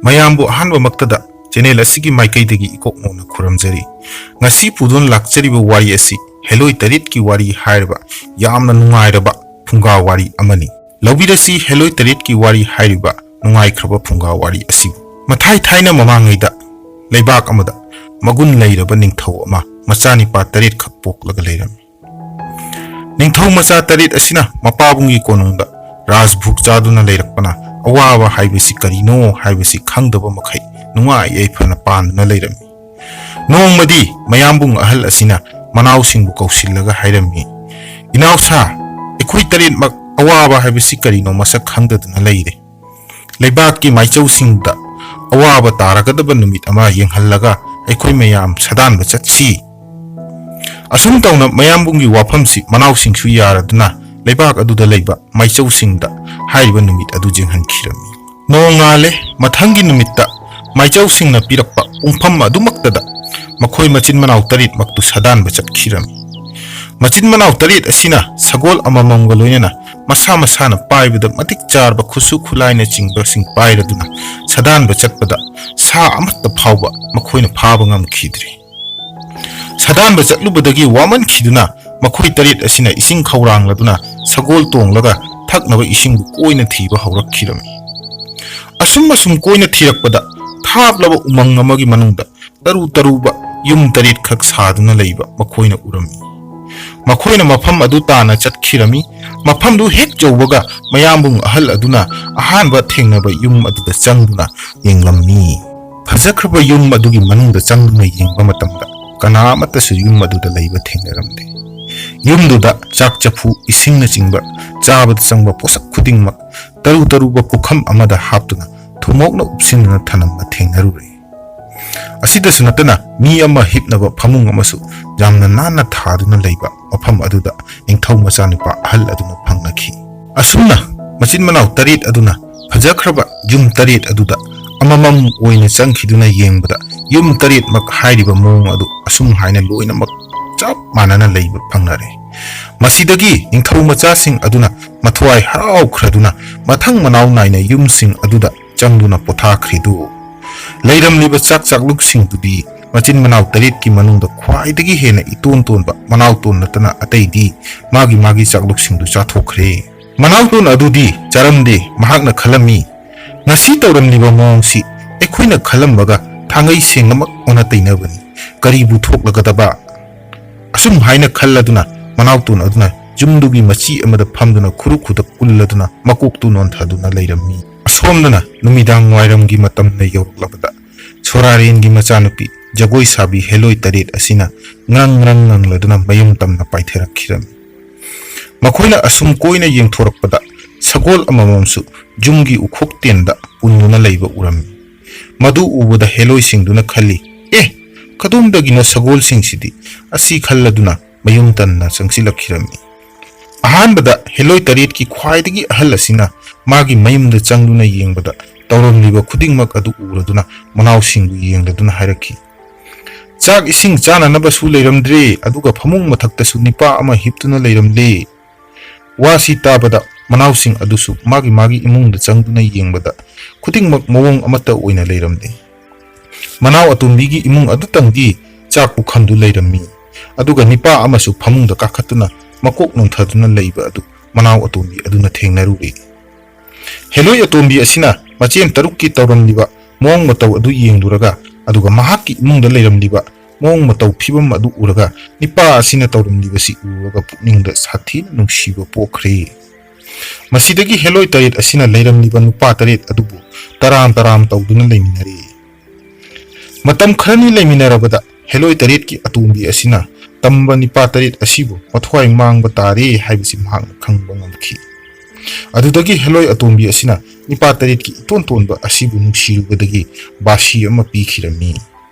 ꯃꯌꯥꯝꯕꯨ ꯑꯍꯥꯟꯕ ꯃꯛꯇꯗ ꯆꯦꯅꯦꯜ ꯑꯁꯤꯒꯤ ꯃꯥꯏꯀꯩꯗꯒꯤ ꯏꯀꯣꯛꯅꯧꯅ ꯈꯨꯔꯨꯝꯖꯔꯤ꯫ ꯉꯁꯤ ꯄꯨꯗꯨꯅ ꯂꯥꯛꯆꯔꯤꯕ ꯋꯥꯔꯤ ꯑꯁꯤ ꯍꯦꯂꯣꯏ ꯇꯔꯦꯠꯀꯤ ꯋꯥꯔꯤ ꯍꯥꯏꯔꯕ ꯌꯥꯝꯅ ꯅꯨꯡꯉꯥꯏꯔꯕ ꯐꯨꯡꯒꯥ ꯋꯥꯔꯤ ꯑꯃꯅꯤ꯫ ꯂꯧꯕꯤꯔꯁꯤ ꯍꯦꯂꯣꯏ ꯇꯔꯦꯠꯀꯤ ꯋꯥꯔꯤ ꯍꯥꯏꯔꯤꯕ ꯅꯨꯡꯉꯥꯏꯈ꯭ꯔꯕ ꯐꯨꯡꯒꯥ ꯋꯥꯔꯤ ꯑꯁꯤꯕꯨ꯫ ꯃꯊꯥꯏ ꯊꯥꯏꯅ ꯃꯃꯥꯡꯉꯩꯗ ꯂꯩꯕꯥꯛ ꯑꯃꯗ ꯃꯒꯨꯟ ꯂꯩꯔꯕ ꯅꯤꯡꯊꯧ ꯑꯃ ꯃꯆꯥꯅꯤꯄꯥ ꯇꯔꯦꯠꯈꯛ ꯄꯣꯛꯂꯒ ꯂꯩꯔꯝꯃꯤ꯫ ꯅꯤꯡꯊꯧ ꯃꯆꯥ ꯇꯔꯦꯠ ꯑꯁꯤꯅ ꯃꯄꯥꯕꯨꯡꯒꯤ ꯀꯣꯅꯨꯡꯗ ꯔꯥꯖꯚꯣꯛ ꯆꯥꯗꯨꯅ ꯂꯩꯔꯛꯄꯅ ꯑꯋꯥꯕ ꯍꯥꯏꯕꯁꯤ ꯀꯔꯤꯅꯣ ꯍꯥꯏꯕꯁꯤ ꯈꯪꯗꯕ ꯃꯈꯩ ꯅꯨꯡꯉꯥꯏ ꯌꯥꯏꯐꯅ ꯄꯥꯟꯗꯨꯅ ꯂꯩꯔꯝꯃꯤ꯫ ꯅꯣꯡꯃꯗꯤ ꯃꯌꯥꯝꯕꯨꯡ ꯑꯍꯜ ꯑꯁꯤꯅ ꯃꯅꯥꯎꯁꯤꯡꯕꯨ ꯀꯧꯁꯤꯜꯂꯒ ꯍꯥꯏꯔꯝꯃꯤ, "ꯏꯅꯥꯎꯁꯥ, ꯑꯩꯈꯣꯏ ꯇꯔꯦꯠꯃꯛ ꯑꯋꯥꯕ ꯍꯥꯏꯕꯁꯤ ꯀꯔꯤꯅꯣ ꯃꯁꯛ ꯈꯪꯗꯗꯨꯅ ꯂꯩꯔꯦ꯫ ꯂꯩꯕꯥꯛꯀꯤ ꯃꯥꯏꯆꯧꯁꯤꯡꯗ ꯑꯋꯥꯕ ꯇꯥꯔꯒꯗꯕ ꯅꯨꯃꯤꯠ ꯑꯃ ꯌꯦꯡꯍꯜꯂꯒ ꯑꯩꯈꯣꯏ ꯃꯌꯥꯝ ꯁꯥꯗꯥꯟꯕ ꯆꯠꯁꯤ." ꯑꯁꯨꯝ ꯇꯧꯅ ꯃꯌꯥꯝꯕꯨꯡꯒꯤ ꯋꯥꯐꯝꯁꯤ ꯃꯅꯥꯎꯁꯤꯡꯁꯨ ꯌꯥꯔꯗꯨꯅ ꯂꯩꯕꯥꯛ ꯑꯗꯨꯗ ꯂꯩꯕ ꯃꯥꯏꯆꯧꯁꯤꯡꯗ ꯍꯥꯏꯔꯤꯕ ꯅꯨꯃꯤꯠ ꯑꯗꯨ ꯌꯦꯡꯍꯟꯈꯤꯔꯝꯃꯤ꯫ ꯅꯣꯡꯉꯥꯜꯂꯦ, ꯃꯊꯪꯒꯤ ꯅꯨꯃꯤꯠꯇ ꯃꯥꯏꯆꯧꯁꯤꯡꯅ ꯄꯤꯔꯛꯄ ꯄꯨꯡꯐꯝ ꯑꯗꯨꯃꯛꯇꯗ ꯃꯈꯣꯏ ꯃꯆꯤꯟ ꯃꯅꯥꯎ ꯇꯔꯦꯠꯃꯛꯇꯨ ꯁꯥꯗꯥꯟꯕ ꯆꯠꯈꯤꯔꯝꯃꯤ꯫ ꯃꯆꯤꯟ ꯃꯅꯥꯎ ꯇꯔꯦꯠ ꯑꯁꯤꯅ ꯁꯒꯣꯜ ꯑꯃꯃꯝꯒ ꯂꯣꯏꯅꯅ ꯃꯁꯥ ꯃꯁꯥꯅ ꯄꯥꯏꯕꯗ ꯃꯇꯤꯛ ꯆꯥꯔꯕ ꯈꯨꯠꯁꯨ ꯈꯨꯠꯂꯥꯏꯅꯆꯤꯡꯕꯁꯤꯡ ꯄꯥꯏꯔꯗꯨꯅ ꯁꯥꯗꯥꯟꯕ ꯆꯠꯄꯗ ꯁꯥ ꯑꯃꯠꯇ ꯐꯥꯎꯕ ꯃꯈꯣꯏꯅ ꯐꯥꯕ ꯉꯝꯈꯤꯗ꯭ꯔꯦ꯫ ꯁꯥꯗꯥꯟꯕ ꯆꯠꯂꯨꯕꯗꯒꯤ ꯋꯥꯃꯟꯈꯤꯗꯨꯅ ꯃꯈꯣꯏ ꯇꯔꯦꯠ ꯑꯁꯤꯅ ꯏꯁꯤꯡ ꯈꯧꯔꯥꯡꯂꯗꯨꯅ ꯁꯒꯣꯜ ꯇꯣꯡꯂꯒ ꯊꯛꯅꯕ ꯏꯁꯤꯡꯕꯨ ꯀꯣꯏꯅ ꯊꯤꯕ ꯍꯧꯔꯛꯈꯤꯔꯝꯃꯤ꯫ ꯑꯁꯨꯝ ꯀꯣꯏꯅ ꯊꯤꯔꯛꯄꯗ ꯊꯥꯞꯂꯕ ꯎꯃꯪ ꯑꯃꯒꯤ ꯃꯅꯨꯡꯗ ꯇꯔꯨ ꯇꯔꯨꯕ ꯌꯨꯝ ꯇꯔꯦꯠꯈꯛ ꯁꯥꯗꯨꯅ ꯂꯩꯕ ꯃꯈꯣꯏꯅ ꯎꯔꯝꯃꯤ꯫ ꯃꯈꯣꯏꯅ ꯃꯐꯝ ꯑꯗꯨ ꯇꯥꯅ ꯆꯠꯈꯤꯔꯝꯃꯤ꯫ ꯃꯐꯝꯗꯨ ꯍꯦꯛ ꯌꯧꯕꯒ ꯃꯌꯥꯝꯕꯨꯡ ꯑꯍꯜ ꯑꯗꯨꯅ ꯑꯍꯥꯟꯕ ꯊꯦꯡꯅꯕ ꯌꯨꯝ ꯑꯗꯨꯗ ꯆꯪꯗꯨꯅ ꯌꯦꯡꯂꯝꯃꯤ꯫ ꯐꯖꯈ꯭ꯔꯕ ꯌꯨꯝ ꯑꯗꯨꯒꯤ ꯃꯅꯨꯡꯗ ꯆꯪꯗꯨꯅ ꯌꯦꯡꯕ ꯃꯇꯝꯗ ꯀꯅꯥ ꯑꯃꯠꯇꯁꯨ ꯌꯨꯝ ꯑꯗꯨꯗ ꯂꯩꯕ ꯊꯦꯡꯅꯔꯝꯗꯦ꯫ ꯌꯨꯝꯗꯨꯗ ꯆꯥꯛ ꯆꯐꯨ, ꯏꯁꯤꯡꯅꯆꯤꯡꯕ ꯆꯥꯕꯗ ꯆꯪꯕ ꯄꯣꯠꯁꯛ ꯈꯨꯗꯤꯡꯃꯛ ꯇꯔꯨ ꯇꯔꯨꯕ ꯄꯨꯈꯝ ꯑꯃꯗ ꯍꯥꯞꯇꯨꯅ ꯊꯨꯃꯣꯛꯅ ꯎꯞꯁꯤꯟꯗꯨꯅ ꯊꯅꯝꯕ ꯊꯦꯡꯅꯔꯨꯔꯦ꯫ ꯑꯁꯤꯗꯁꯨ ꯅꯠꯇꯅ ꯃꯤ ꯑꯃ ꯍꯤꯞꯅꯕ ꯐꯃꯨꯡ ꯑꯃꯁꯨ ꯌꯥꯝꯅ ナꯟꯅ ꯊꯥꯗꯨꯅ ꯂꯩꯕ ꯃꯐꯝ ꯑꯗꯨꯗ ꯅꯤꯡꯊꯧ ꯃꯆꯥꯅꯨꯄꯥ ꯑꯍꯜ ꯑꯗꯨꯅ ꯐꯪꯂꯛꯈꯤ꯫ ꯑꯁꯨꯝꯅ ꯃꯆꯤꯟ ꯃꯅꯥꯎ ꯇꯔꯦꯠ ꯑꯗꯨꯅ ꯐꯖꯈ꯭ꯔꯕ ꯌꯨꯝ ꯇꯔꯦꯠ ꯑꯗꯨꯗ ꯑꯃꯃꯝ ꯑꯣꯏꯅ ꯆꯪꯈꯤꯗꯨꯅ ꯌꯦꯡꯕꯗ ꯌꯨꯝ ꯇꯔꯦꯠꯃꯛ ꯍꯥꯏꯔꯤꯕ ꯃꯑꯣꯡ ꯑꯗꯨ ꯑꯁꯨꯝ ꯍꯥꯏꯅ ꯂꯣꯏꯅꯃꯛ ꯆꯞ ꯃꯥꯟꯅꯅ ꯂꯩꯕ ꯐꯪꯅꯔꯦ꯫ ꯃꯁꯤꯗꯒꯤ ꯅꯤꯡꯊꯧ ꯃꯆꯥꯁꯤꯡ ꯑꯗꯨꯅ ꯃꯊ꯭ꯋꯥꯏ ꯍꯔꯥꯎꯈ꯭ꯔꯗꯨꯅ ꯃꯊꯪ ꯃꯅꯥꯎ ꯅꯥꯏꯅ ꯌꯨꯝꯁꯤꯡ ꯑꯗꯨꯗ ꯆꯪꯗꯨꯅ ꯄꯣꯊꯥꯈ꯭ꯔꯤꯗꯨ ꯂꯩꯔꯝꯂꯤꯕ ꯆꯥꯛꯂꯨꯛꯁꯤꯡꯗꯨꯗꯤ ꯃꯆꯤꯟ ꯃꯅꯥꯎ ꯇꯔꯦꯠꯀꯤ ꯃꯅꯨꯡꯗ ꯈ꯭ꯋꯥꯏꯗꯒꯤ ꯍꯦꯟꯅ ꯏꯇꯣꯟ ꯇꯣꯟꯕ ꯃꯅꯥꯎꯇꯣꯟ ꯅꯠꯇꯅ ꯑꯇꯩꯗꯤ ꯃꯥꯒꯤ ꯆꯥꯛꯂꯨꯛꯁꯤꯡꯗꯨ ꯆꯥꯊꯣꯛꯈ꯭ꯔꯦ꯫ ꯃꯅꯥꯎꯇꯣꯟ ꯑꯗꯨꯗꯤ ꯆꯥꯔꯝꯗꯦ꯫ ꯃꯍꯥꯛꯅ ꯈꯜꯂꯝꯃꯤ, "ꯉꯁꯤ ꯇꯧꯔꯝꯂꯤꯕ ꯃꯑꯣꯡꯁꯤ ꯑꯩꯈꯣꯏꯅ ꯈꯜꯂꯝꯕꯒ ꯊꯥꯡꯒꯩ ꯁꯦꯡꯅꯃꯛ ꯑꯣꯟꯅ ꯇꯩꯅꯕꯅꯤ꯫ ꯀꯔꯤꯕꯨ ꯊꯣꯛꯂꯒꯗꯕ?" ꯑꯁꯨꯝ ꯍꯥꯏꯅ ꯈꯜꯂꯗꯨꯅ ꯃꯅꯥꯎꯇꯣꯟ ꯑꯗꯨꯅ ꯌꯨꯝꯗꯨꯒꯤ ꯃꯆꯤ ꯑꯃꯗ ꯐꯝꯗꯨꯅ ꯈꯨꯔꯨ ꯈꯨꯗꯛ ꯀꯨꯜꯂꯗꯨꯅ ꯃꯀꯣꯛꯇꯨ ꯅꯣꯟꯊꯗꯨꯅ ꯂꯩꯔꯝꯃꯤ꯫ ꯑꯁꯣꯝꯗꯅ ꯅꯨꯃꯤꯗꯥꯡ ꯋꯥꯏꯔꯝꯒꯤ ꯃꯇꯝꯅ ꯌꯧꯔꯛꯂꯕꯗ ꯁꯣꯔꯥꯔꯦꯟꯒꯤ ꯃꯆꯥꯅꯨꯄꯤ ꯖꯒꯣꯏ ꯁꯥꯕꯤ ꯍꯦꯂꯣꯏ ꯇꯔꯦꯠ ꯑꯁꯤꯅ ꯉꯪ ꯉꯪꯂꯗꯨꯅ ꯃꯌꯨꯝ ꯇꯝꯅ ꯄꯥꯏꯊꯔꯛꯈꯤꯔꯝꯃꯤ꯫ ꯃꯈꯣꯏꯅ ꯑꯁꯨꯝ ꯀꯣꯏꯅ ꯌꯦꯡꯊꯣꯔꯛꯄꯗ ꯁꯒꯣꯜ ꯑꯃꯃꯝꯁꯨ ꯌꯨꯝꯒꯤ ꯎꯈꯣꯛꯇꯦꯟꯗ ꯄꯨꯟꯗꯨꯅ ꯂꯩꯕ ꯎꯔꯝꯃꯤ꯫ ꯃꯗꯨ ꯎꯕꯗ ꯍꯦꯂꯣꯏꯁꯤꯡꯗꯨꯅ ꯈꯜꯂꯤ, "ꯀꯗꯣꯝꯗꯒꯤꯅꯣ ꯁꯒꯣꯜꯁꯤꯡꯁꯤꯗꯤ?" ꯑꯁꯤ ꯈꯜꯂꯗꯨꯅ ꯃꯌꯨꯝ ꯇꯟꯅ ꯆꯪꯁꯤꯜꯂꯛꯈꯤꯔꯝꯃꯤ꯫ ꯑꯍꯥꯟꯕꯗ ꯍꯦꯂꯣꯏ ꯇꯔꯦꯠꯀꯤ ꯈ꯭ꯋꯥꯏꯗꯒꯤ ꯑꯍꯜ ꯑꯁꯤꯅ ꯃꯥꯒꯤ ꯃꯌꯨꯝꯗ ꯆꯪꯗꯨꯅ ꯌꯦꯡꯕꯗ ꯇꯧꯔꯝꯂꯤꯕ ꯈꯨꯗꯤꯡꯃꯛ ꯑꯗꯨ ꯎꯔꯗꯨꯅ ꯃꯅꯥꯎꯁꯤꯡꯕꯨ ꯌꯦꯡꯂꯗꯨꯅ ꯍꯥꯏꯔꯛꯈꯤ, "ꯆꯥꯛ ꯏꯁꯤꯡ ꯆꯥꯅꯅꯕꯁꯨ ꯂꯩꯔꯝꯗ꯭ꯔꯦ, ꯑꯗꯨꯒ ꯐꯃꯨꯡ ꯃꯊꯛꯇꯁꯨ ꯅꯤꯄꯥ ꯑꯃ ꯍꯤꯞꯇꯨꯅ ꯂꯩꯔꯝꯂꯦ." ꯋꯥꯁꯤ ꯇꯥꯕꯗ ꯃꯅꯥꯎꯁꯤꯡ ꯑꯗꯨꯁꯨ ꯃꯥꯒꯤ ꯏꯃꯨꯡꯗ ꯆꯪꯗꯨꯅ ꯌꯦꯡꯕꯗ ꯈꯨꯗꯤꯡꯃꯛ ꯃꯑꯣꯡ ꯑꯃꯠꯇ ꯑꯣꯏꯅ ꯂꯩꯔꯝꯗꯦ꯫ ꯃꯅꯥꯎ ꯑꯇꯣꯝꯕꯤꯒꯤ ꯏꯃꯨꯡ ꯑꯗꯨꯇꯪꯗꯤ ꯆꯥꯛ ꯄꯨꯈꯝꯗꯨ ꯂꯩꯔꯝꯃꯤ, ꯑꯗꯨꯒ ꯅꯤꯄꯥ ꯑꯃꯁꯨ ꯐꯃꯨꯡꯗ ꯀꯥꯈꯠꯇꯨꯅ ꯃꯀꯣꯛ ꯅꯣꯟꯊꯗꯨꯅ ꯂꯩꯕ ꯑꯗꯨ ꯃꯅꯥꯎ ꯑꯇꯣꯝꯕꯤ ꯑꯗꯨꯅ ꯊꯦꯡꯅꯔꯨꯔꯦ꯫ ꯍꯦꯂꯣꯏ ꯑꯇꯣꯝꯕꯤ ꯑꯁꯤꯅ ꯃꯆꯦꯝ ꯇꯔꯨꯛꯀꯤ ꯇꯧꯔꯝꯂꯤꯕ ꯃꯑꯣꯡ ꯃꯇꯧ ꯑꯗꯨ ꯌꯦꯡꯂꯨꯔꯒ ꯑꯗꯨꯒ ꯃꯍꯥꯛꯀꯤ ꯏꯃꯨꯡꯗ ꯂꯩꯔꯝꯂꯤꯕ ꯃꯑꯣꯡ ꯃꯇꯧ ꯐꯤꯕꯝ ꯑꯗꯨ ꯎꯔꯒ ꯅꯤꯄꯥ ꯑꯁꯤꯅ ꯇꯧꯔꯝꯂꯤꯕꯁꯤ ꯎꯔꯒ ꯄꯨꯛꯅꯤꯡꯗ ꯁꯥꯊꯤꯅ ꯅꯨꯡꯁꯤꯕ ꯄꯣꯛꯈ꯭ꯔꯦ꯫ ꯃꯁꯤꯗꯒꯤ ꯍꯦꯂꯣꯏ ꯇꯔꯦꯠ ꯑꯁꯤꯅ ꯂꯩꯔꯝꯂꯤꯕ ꯅꯨꯄꯥ ꯇꯔꯦꯠ ꯑꯗꯨꯕꯨ ꯇꯔꯥꯝ ꯇꯧꯗꯨꯅ ꯂꯩꯃꯤꯟꯅꯔꯦ꯫ ꯃꯇꯝ ꯈꯔꯅꯤ ꯂꯩꯃꯤꯟꯅꯔꯕꯗ ꯍꯦꯂꯣꯏ ꯇꯔꯦꯠꯀꯤ ꯑꯇꯣꯝꯕꯤ ꯑꯁꯤꯅ ꯇꯝꯕ ꯅꯤꯄꯥ ꯇꯔꯦꯠ ꯑꯁꯤꯕꯨ ꯃꯊ꯭ꯋꯥꯏ ꯃꯥꯡꯕ ꯇꯥꯔꯦ ꯍꯥꯏꯕꯁꯤ ꯃꯍꯥꯛꯅ ꯈꯪꯕ ꯉꯝꯈꯤ꯫ ꯑꯗꯨꯗꯒꯤ ꯍꯦꯂꯣꯏ ꯑꯇꯣꯝꯕꯤ ꯑꯁꯤꯅ ꯅꯤꯄꯥ ꯇꯔꯦꯠꯀꯤ ꯏꯇꯣꯟ ꯇꯣꯟꯕ ꯑꯁꯤꯕꯨ ꯅꯨꯡꯁꯤꯔꯨꯕꯗꯒꯤ ꯕꯥꯁꯤ ꯑꯃ ꯄꯤꯈꯤꯔꯝꯃꯤ꯫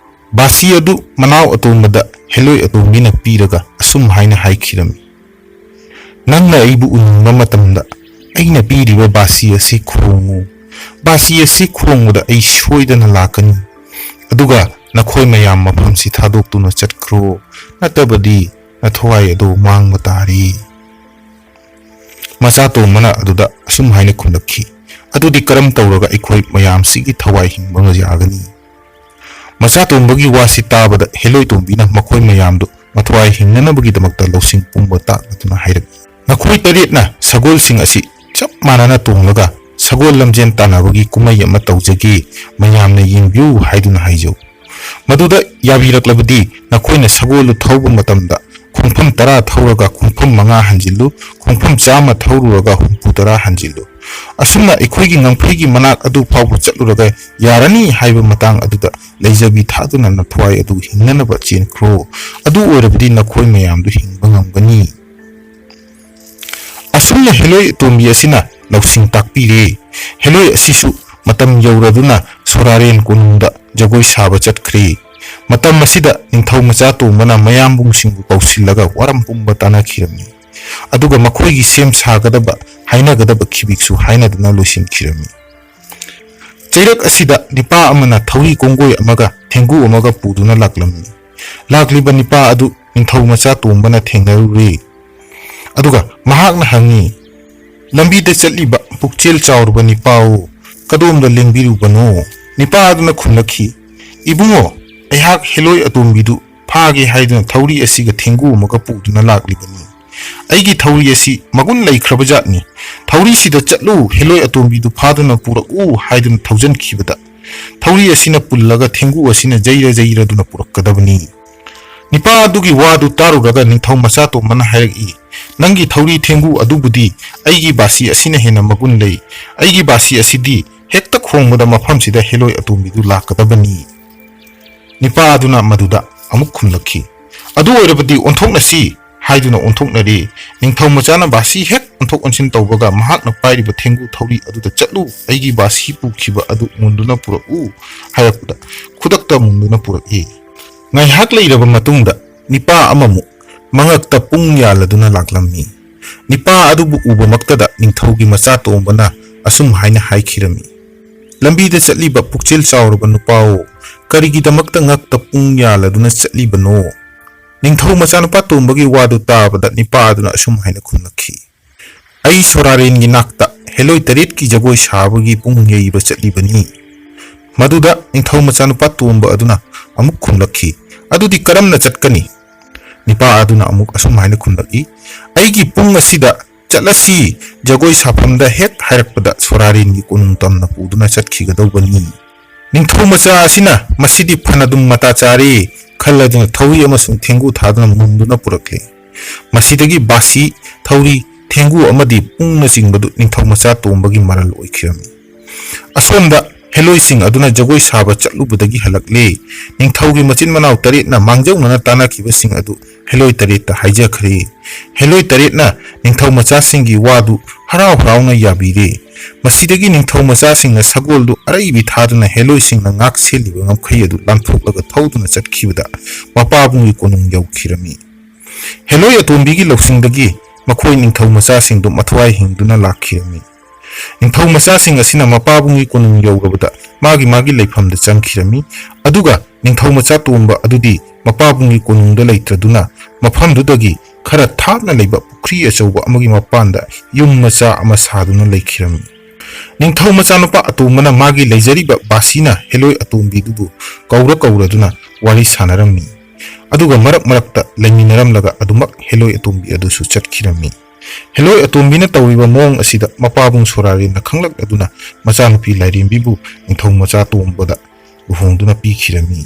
ꯕꯥꯁꯤ ꯑꯗꯨ ꯃꯅꯥꯎ ꯑꯇꯣꯝꯕꯗ ꯍꯦꯂꯣꯏ ꯑꯇꯣꯝꯕꯤꯅ ꯄꯤꯔꯒ ꯑꯁꯨꯝ ꯍꯥꯏꯅ ꯍꯥꯏꯈꯤꯔꯝꯃꯤ, "ꯅꯪꯅ ꯑꯩꯕꯨ ꯎꯅꯤꯡꯕ ꯃꯇꯝꯗ ꯑꯩꯅ ꯄꯤꯔꯤꯕ ꯕꯥꯁꯤ ꯑꯁꯤ ꯈꯣꯡꯉꯨ꯫ ꯕꯥꯁꯤ ꯑꯁꯤ ꯈꯣꯡꯕꯗ ꯑꯩ ꯁꯣꯏꯗꯅ ꯂꯥꯛꯀꯅꯤ꯫ ꯑꯗꯨꯒ ꯅꯈꯣꯏ ꯃꯌꯥꯝ ꯃꯐꯝꯁꯤ ꯊꯥꯗꯣꯛꯇꯨꯅ ꯆꯠꯈ꯭ꯔꯣ, ꯅꯠꯇꯕꯗꯤ ꯅꯊꯋꯥꯏ ꯑꯗꯨ ꯃꯥꯡꯕ ꯇꯥꯔꯤ." ꯃꯆꯥꯇꯣꯝꯕꯅ ꯑꯗꯨꯗ ꯑꯁꯨꯝ ꯍꯥꯏꯅ ꯈꯨꯝꯂꯛꯈꯤ, ꯑꯗꯨꯗꯤ ꯀꯔꯝ ꯇꯧꯔꯒ ꯑꯩꯈꯣꯏ ꯃꯌꯥꯝꯁꯤꯒꯤ ꯊꯋꯥꯏ ꯍꯤꯡꯕ ꯌꯥꯒꯅꯤ? ꯃꯆꯥꯇꯣꯝꯕꯒꯤ ꯋꯥꯁꯤ ꯇꯥꯕꯗ ꯍꯦꯂꯣꯏꯇꯣꯝꯕꯤꯅ ꯃꯈꯣꯏ ꯃꯌꯥꯝꯗꯨ ꯃꯊ꯭ꯋꯥꯏ ꯍꯤꯡꯅꯅꯕꯒꯤꯗꯃꯛꯇ ꯂꯧꯁꯤꯡ ꯄꯨꯡꯕ ꯇꯥꯛꯂꯗꯨꯅ ꯍꯥꯏꯔꯛꯏ꯫ ꯅꯈꯣꯏ ꯇꯔꯦꯠꯅ ꯁꯒꯣꯜꯁꯤꯡ ꯑꯁꯤ ꯆꯞ ꯃꯥꯟꯅꯅ ꯇꯣꯡꯂꯒ ꯁꯒꯣꯜ ꯂꯝꯖꯦꯟ ꯇꯥꯟꯅꯕꯒꯤ ꯀꯨꯝꯍꯩ ꯑꯃ ꯇꯧꯖꯒꯦ, ꯃꯌꯥꯝꯅ ꯌꯦꯡꯕꯤꯌꯨ ꯍꯥꯏꯗꯨꯅ ꯍꯥꯏꯖꯧ꯫ ꯃꯗꯨꯗ ꯌꯥꯕꯤꯔꯛꯂꯕꯗꯤ ꯅꯈꯣꯏꯅ ꯁꯒꯣꯜꯗꯨ ꯊꯧꯕ ꯃꯇꯝꯗ ꯈꯣꯡꯐꯝ 10 ꯊꯧꯔꯒ ꯈꯣꯡꯐꯝ 5 ꯍꯟꯖꯤꯜꯂꯨ, ꯈꯣꯡꯐꯝ 100 ꯊꯧꯔꯨꯔꯒ ꯍꯨꯝꯐꯨ 10 ꯍꯟꯖꯤꯜꯂꯨ꯫ ꯑꯁꯨꯝꯅ ꯑꯩꯈꯣꯏꯒꯤ ꯉꯝꯈꯩꯒꯤ ꯃꯅꯥꯛ ꯑꯗꯨ ꯐꯥꯎꯕ ꯆꯠꯂꯨꯔꯒ ꯌꯥꯔꯅꯤ ꯍꯥꯏꯕ ꯃꯇꯥꯡ ꯑꯗꯨꯗ ꯂꯩꯖꯕꯤ ꯊꯥꯗꯨꯅ ꯅꯊ꯭ꯋꯥꯏ ꯑꯗꯨ ꯍꯤꯡꯅꯅꯕ ꯆꯦꯟꯈ꯭ꯔꯣ꯫ ꯑꯗꯨ ꯑꯣꯏꯔꯕꯗꯤ ꯅꯈꯣꯏ ꯃꯌꯥꯝꯗꯨ ꯍꯤꯡꯕ ꯉꯝꯒꯅꯤ꯫ ꯑꯁꯨꯝꯅ ꯍꯦꯂꯣꯏ ꯑꯇꯣꯝꯕꯤ ꯑꯁꯤꯅ ꯂꯧꯁꯤꯡ ꯇꯥꯛꯄꯤꯔꯦ꯫ ꯍꯦꯂꯣꯏ ꯑꯁꯤꯁꯨ ꯃꯇꯝ ꯌꯧꯔꯗꯨꯅ ꯁꯣꯔꯥꯔꯦꯟ ꯀꯣꯅꯨꯡꯗ ꯖꯒꯣꯏ ꯁꯥꯕ ꯆꯠꯈ꯭ꯔꯦ꯫ ꯃꯇꯝ ꯑꯁꯤꯗ ꯅꯤꯡꯊꯧ ꯃꯆꯥꯇꯣꯝꯕꯅ ꯃꯌꯥꯝꯕꯨꯡꯁꯤꯡꯕꯨ ꯀꯧꯁꯤꯜꯂꯒ ꯋꯥꯔꯝ ꯄꯨꯝꯕ ꯇꯥꯟꯅꯈꯤꯔꯝꯃꯤ꯫ ꯑꯗꯨꯒ ꯃꯈꯣꯏꯒꯤ ꯁꯦꯝ ꯁꯥꯒꯗꯕ ꯍꯥꯏꯅꯒꯗꯕ ꯈꯤꯕꯤꯛꯁꯨ ꯍꯥꯏꯅꯗꯨꯅ ꯂꯣꯏꯁꯤꯟꯈꯤꯔꯝꯃꯤ꯫ ꯆꯩꯔꯛ ꯑꯁꯤꯗ ꯅꯤꯄꯥ ꯑꯃꯅ ꯊꯧꯔꯤ ꯀꯣꯡꯒꯣꯏ ꯑꯃꯒ ꯊꯦꯡꯒꯨ ꯑꯃꯒ ꯄꯨꯗꯨꯅ ꯂꯥꯛꯂꯝꯃꯤ꯫ ꯂꯥꯛꯂꯤꯕ ꯅꯤꯄꯥ ꯑꯗꯨ ꯅꯤꯡꯊꯧ ꯃꯆꯥꯇꯣꯝꯕꯅ ꯊꯦꯡꯅꯔꯨꯔꯦ꯫ ꯑꯗꯨꯒ ꯃꯍꯥꯛꯅ ꯍꯪꯉꯤ, ꯂꯝꯕꯤꯗ ꯆꯠꯂꯤꯕ ꯄꯨꯛꯆꯦꯜ ꯆꯥꯎꯔꯕ ꯅꯤꯄꯥꯑꯣ, ꯀꯗꯣꯝꯗ ꯂꯦꯡꯕꯤꯔꯨꯕꯅꯣ? ꯅꯤꯄꯥ ꯑꯗꯨꯅ ꯈꯨꯝꯂꯛꯈꯤ, ꯏꯕꯨꯡꯉꯣ, ꯑꯩꯍꯥꯛ ꯍꯦꯂꯣꯏ ꯑꯇꯣꯝꯕꯤꯗꯨ ꯐꯥꯒꯦ ꯍꯥꯏꯗꯨꯅ ꯊꯧꯔꯤ ꯑꯁꯤꯒ ꯊꯦꯡꯒꯨ ꯑꯃꯒ ꯄꯨꯗꯨꯅ ꯂꯥꯛꯂꯤꯕꯅꯤ꯫ ꯑꯩꯒꯤ ꯊꯧꯔꯤ ꯑꯁꯤ ꯃꯒꯨꯟ ꯂꯩꯈ꯭ꯔꯕ ꯖꯥꯠꯅꯤ꯫ ꯊꯧꯔꯤꯁꯤꯗ ꯆꯠꯂꯨ, ꯍꯦꯂꯣꯏ ꯑꯇꯣꯝꯕꯤꯗꯨ ꯐꯥꯗꯨꯅ ꯄꯨꯔꯛꯎ ꯍꯥꯏꯗꯨꯅ ꯊꯧꯖꯟꯈꯤꯕꯗ ꯊꯧꯔꯤ ꯑꯁꯤꯅ ꯄꯨꯜꯂꯒ ꯊꯦꯡꯒꯨ ꯑꯁꯤꯅ ꯖꯩꯔꯗꯨꯅ ꯄꯨꯔꯛꯀꯗꯕꯅꯤ꯫ ꯅꯤꯄꯥ ꯑꯗꯨꯒꯤ ꯋꯥꯗꯨ ꯇꯥꯔꯨꯔꯒ ꯅꯤꯡꯊꯧ ꯃꯆꯥꯇꯣꯝꯕꯅ ꯍꯥꯏꯔꯛꯏ, ꯅꯪꯒꯤ ꯊꯧꯔꯤ ꯊꯦꯡꯒꯨ ꯑꯗꯨꯕꯨꯗꯤ ꯑꯩꯒꯤ ꯕꯥꯁꯤ ꯑꯁꯤꯅ ꯍꯦꯟꯅ ꯃꯒꯨꯟ ꯂꯩ꯫ ꯑꯩꯒꯤ ꯕꯥꯁꯤ ꯑꯁꯤꯗꯤ ꯍꯦꯛꯇ ꯈꯣꯡꯕꯗ ꯃꯐꯝꯁꯤꯗ ꯍꯦꯂꯣꯏ ꯑꯇꯣꯝꯕꯤꯗꯨ ꯂꯥꯛꯀꯗꯕꯅꯤ꯫ ꯅꯤꯄꯥ ꯑꯗꯨꯅ ꯃꯗꯨꯗ ꯑꯃꯨꯛ ꯈꯨꯝꯂꯛꯈꯤ, ꯑꯗꯨ ꯑꯣꯏꯔꯕꯗꯤ ꯑꯣꯟꯊꯣꯛꯅꯁꯤ ꯍꯥꯏꯗꯨꯅ ꯑꯣꯟꯊꯣꯛꯅꯔꯦ꯫ ꯅꯤꯡꯊꯧ ꯃꯆꯥꯅ ꯕꯥꯁꯤ ꯍꯦꯛ ꯑꯣꯟꯊꯣꯛ ꯑꯣꯟꯁꯤꯟ ꯇꯧꯕꯒ ꯃꯍꯥꯛꯅ ꯄꯥꯏꯔꯤꯕ ꯊꯦꯡꯒꯨ ꯊꯧꯔꯤ ꯑꯗꯨꯗ ꯆꯠꯂꯨ, ꯑꯩꯒꯤ ꯕꯥꯁꯤ ꯄꯨꯈꯤꯕ ꯑꯗꯨ ꯃꯨꯟꯗꯨꯅ ꯄꯨꯔꯛꯎ ꯍꯥꯏꯔꯛꯄꯗ ꯈꯨꯗꯛꯇ ꯃꯨꯟꯗꯨꯅ ꯄꯨꯔꯛꯏ꯫ ꯉꯥꯏꯍꯥꯛ ꯂꯩꯔꯕ ꯃꯇꯨꯡꯗ ꯅꯤꯄꯥ ꯑꯃꯃꯨꯛ ꯃꯉꯛꯇ ꯄꯨꯡ ꯌꯥꯜꯂꯗꯨꯅ ꯂꯥꯛꯂꯝꯃꯤ꯫ ꯅꯤꯄꯥ ꯑꯗꯨꯕꯨ ꯎꯕꯃꯛꯇꯗ ꯅꯤꯡꯊꯧꯒꯤ ꯃꯆꯥꯇꯣꯝꯕꯅ ꯑꯁꯨꯝ ꯍꯥꯏꯅ ꯍꯥꯏꯈꯤꯔꯝꯃꯤ, ꯂꯝꯕꯤꯗ ꯆꯠꯂꯤꯕ ꯄꯨꯛꯆꯦꯜ ꯆꯥꯎꯔꯕ ꯅꯨꯄꯥꯑꯣ, ꯀꯔꯤꯒꯤꯗꯃꯛꯇ ꯉꯛꯇ ꯄꯨꯡ ꯌꯥꯜꯂꯗꯨꯅ ꯆꯠꯂꯤꯕꯅꯣ? ꯅꯤꯡꯊꯧ ꯃꯆꯥꯅꯨꯄꯥ ꯇꯣꯝꯕꯒꯤ ꯋꯥꯗꯨ ꯇꯥꯕꯗ ꯅꯤꯄꯥ ꯑꯗꯨꯅ ꯑꯁꯨꯝ ꯍꯥꯏꯅ ꯈꯨꯝꯂꯛꯈꯤ, ꯑꯩ ꯁꯣꯔꯥꯔꯦꯟꯒꯤ ꯅꯥꯛꯇ ꯍꯦꯂꯣꯏ 8ꯀꯤ ꯖꯒꯣꯏ ꯁꯥꯕꯒꯤ ꯄꯨꯡ ꯌꯩꯕ ꯆꯠꯂꯤꯕꯅꯤ꯫ ꯃꯗꯨꯗ ꯅꯤꯡꯊꯧ ꯃꯆꯥꯅꯨꯄꯥ ꯇꯣꯝꯕ ꯑꯗꯨꯅ ꯑꯃꯨꯛ ꯈꯨꯝꯂꯛꯈꯤ, ꯑꯗꯨꯗꯤ ꯀꯔꯝꯅ ꯆꯠꯀꯅꯤ? ꯅꯤꯄꯥ ꯑꯗꯨꯅ ꯑꯃꯨꯛ ꯑꯁꯨꯝ ꯍꯥꯏꯅ ꯈꯨꯝꯂꯛꯏ, ꯑꯩꯒꯤ ꯄꯨꯡ ꯑꯁꯤꯗ ꯆꯠꯂꯁꯤ, ꯖꯒꯣꯏ ꯁꯥꯐꯝꯗ ꯍꯦꯛ ꯍꯥꯏꯔꯛꯄꯗ ꯁꯣꯔꯥꯔꯦꯟꯒꯤ ꯀꯣꯅꯨꯡ ꯇꯝꯅ ꯄꯨꯗꯨꯅ ꯆꯠꯈꯤꯒꯗꯧꯕꯅꯤ꯫ ꯅꯤꯡꯊꯧ ꯃꯆꯥ ꯑꯁꯤꯅ ꯃꯁꯤꯗꯤ ꯐꯅꯗꯨꯝ ꯃꯇꯥ ꯆꯥꯔꯦ ꯈꯜꯂꯗꯨꯅ ꯊꯧꯔꯤ ꯑꯃꯁꯨꯡ ꯊꯦꯡꯒꯨ ꯊꯥꯗꯨꯅ ꯃꯨꯟꯗꯨꯅ ꯄꯨꯔꯛꯂꯦ꯫ ꯃꯁꯤꯗꯒꯤ ꯕꯥꯁꯤ, ꯊꯧꯔꯤ, ꯊꯦꯡꯒꯨ ꯑꯃꯗꯤ ꯄꯨꯡꯅꯆꯤꯡꯕꯗꯨ ꯅꯤꯡꯊꯧ ꯃꯆꯥ ꯇꯣꯝꯕꯒꯤ ꯃꯔꯜ ꯑꯣꯏꯈꯤꯔꯝꯃꯤ꯫ ꯑꯁꯣꯝꯗ ꯍꯦꯂꯣꯏꯁꯤꯡ ꯑꯗꯨꯅ ꯖꯒꯣꯏ ꯁꯥꯕ ꯆꯠꯂꯨꯕꯗꯒꯤ ꯍꯜꯂꯛꯂꯦ꯫ ꯅꯤꯡꯊꯧꯒꯤ ꯃꯆꯤꯟ ꯃꯅꯥꯎ 8ꯅ ꯃꯥꯡꯖꯧꯅꯅ ꯇꯥꯟꯅꯈꯤꯕꯁꯤꯡ ꯑꯗꯨ ꯍꯦꯂꯣꯏ 8ꯇ ꯍꯥꯏꯖꯈ꯭ꯔꯦ꯫ ꯍꯦꯂꯣꯏ 8ꯅ ꯅꯤꯡꯊꯧ ꯃꯆꯥꯁꯤꯡꯒꯤ ꯋꯥꯗꯨ ꯍꯔꯥꯎ ꯍꯔꯥꯎꯅ ꯌꯥꯕꯤꯔꯦ꯫ ꯃꯁꯤꯗꯒꯤ ꯅꯤꯡꯊꯧ ꯃꯆꯥꯁꯤꯡꯅ ꯁꯒꯣꯜꯗꯨ ꯑꯔꯩꯕꯤ ꯊꯥꯗꯨꯅ ꯍꯦꯂꯣꯏꯁꯤꯡꯅ ꯉꯥꯛ ꯁꯦꯜꯂꯤꯕ ꯉꯝꯈꯩ ꯑꯗꯨ ꯂꯥꯟꯊꯣꯛꯂꯒ ꯊꯧꯗꯨꯅ ꯆꯠꯈꯤꯕꯗ ꯃꯄꯥꯕꯨꯡꯒꯤ ꯀꯣꯅꯨꯡ ꯌꯧꯈꯤꯔꯝꯃꯤ꯫ ꯍꯦꯂꯣꯏ ꯑꯇꯣꯝꯕꯤꯒꯤ ꯂꯧꯁꯤꯡꯗꯒꯤ ꯃꯈꯣꯏ ꯅꯤꯡꯊꯧ ꯃꯆꯥꯁꯤꯡꯗꯨ ꯃꯊ꯭ꯋꯥꯏ ꯍꯤꯡꯗꯨꯅ ꯂꯥꯛꯈꯤꯔꯝꯃꯤ꯫ ꯅꯤꯡꯊꯧ ꯃꯆꯥꯁꯤꯡ ꯑꯁꯤꯅ ꯃꯄꯥꯕꯨꯡꯒꯤ ꯀꯣꯅꯨꯡ ꯌꯧꯔꯕꯗ ꯃꯥꯒꯤ ꯂꯩꯐꯝꯗ ꯆꯪꯈꯤꯔꯝꯃꯤ꯫ ꯑꯗꯨꯒ ꯅꯤꯡꯊꯧ ꯃꯆꯥ ꯇꯣꯝꯕ ꯑꯗꯨꯗꯤ ꯃꯄꯥꯕꯨꯡꯒꯤ ꯀꯣꯅꯨꯡꯗ ꯂꯩꯇ꯭ꯔꯗꯨꯅ ꯃꯐꯝꯗꯨꯗꯒꯤ ꯈꯔ ꯊꯥꯞꯅ ꯂꯩꯕ ꯄꯨꯈ꯭ꯔꯤ ꯑꯆꯧꯕ ꯑꯃꯒꯤ ꯃꯄꯥꯟꯗ ꯌꯨꯝ ꯃꯆꯥ ꯑꯃ ꯁꯥꯗꯨꯅ ꯂꯩꯈꯤꯔꯝꯃꯤ꯫ ꯅꯤꯡꯊꯧ ꯃꯆꯥꯅꯨꯄꯥ ꯑꯇꯣꯝꯕꯅ ꯃꯥꯒꯤ ꯂꯩꯖꯔꯤꯕ ꯕꯥꯁꯤꯅ ꯍꯦꯂꯣꯏ ꯑꯇꯣꯝꯕꯤꯗꯨꯕꯨ ꯀꯧꯔꯗꯨꯅ ꯋꯥꯔꯤ ꯁꯥꯟꯅꯔꯝꯃꯤ꯫ ꯑꯗꯨꯒ ꯃꯔꯛ ꯃꯔꯛꯇ ꯂꯩꯃꯤꯟꯅꯔꯝꯂꯒ ꯑꯗꯨꯃꯛ ꯍꯦꯂꯣꯏ ꯑꯇꯣꯝꯕꯤ ꯑꯗꯨꯁꯨ ꯆꯠꯈꯤꯔꯝꯃꯤ꯫ ꯍꯦꯂꯣꯏ ꯑꯇꯣꯝꯕꯤꯅ ꯇꯧꯔꯤꯕ ꯃꯑꯣꯡ ꯑꯁꯤꯗ ꯃꯄꯥꯕꯨꯡ ꯁꯣꯔꯥꯔꯦꯟꯅ ꯈꯪꯂꯛꯂꯗꯨꯅ ꯃꯆꯥꯅꯨꯄꯤ ꯂꯥꯏꯔꯦꯝꯕꯤꯕꯨ ꯅꯤꯡꯊꯧ ꯃꯆꯥ ꯇꯣꯝꯕꯗ ꯂꯨꯍꯣꯡꯗꯨꯅ ꯄꯤꯈꯤꯔꯝꯃꯤ꯫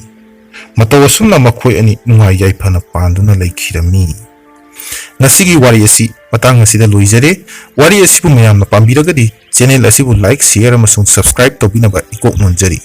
ꯃꯇꯧ ꯑꯁꯨꯝꯅ ꯃꯈꯣꯏ ꯑꯅꯤ ꯅꯨꯡꯉꯥꯏ ꯌꯥꯏꯐꯅ ꯄꯥꯟꯗꯨꯅ ꯂꯩꯈꯤꯔꯝꯃꯤ꯫ ꯉꯁꯤꯒꯤ ꯋꯥꯔꯤ ꯑꯁꯤ ꯃꯇꯥꯡ ꯑꯁꯤꯗ ꯂꯣꯏꯖꯔꯦ꯫ ꯋꯥꯔꯤ ꯑꯁꯤꯕꯨ ꯃꯌꯥꯝꯅ ꯄꯥꯝꯕꯤꯔꯒꯗꯤ ꯆꯦꯅꯦꯜ ꯑꯁꯤꯕꯨ ꯂꯥꯏꯛ, ꯁꯦꯌꯔ ꯑꯃꯁꯨꯡ ꯁꯕꯁꯀ꯭ꯔꯥꯏꯕ ꯇꯧꯕꯤꯅꯕ ꯏꯀꯣꯛ ꯅꯣꯟꯖꯔꯤ꯫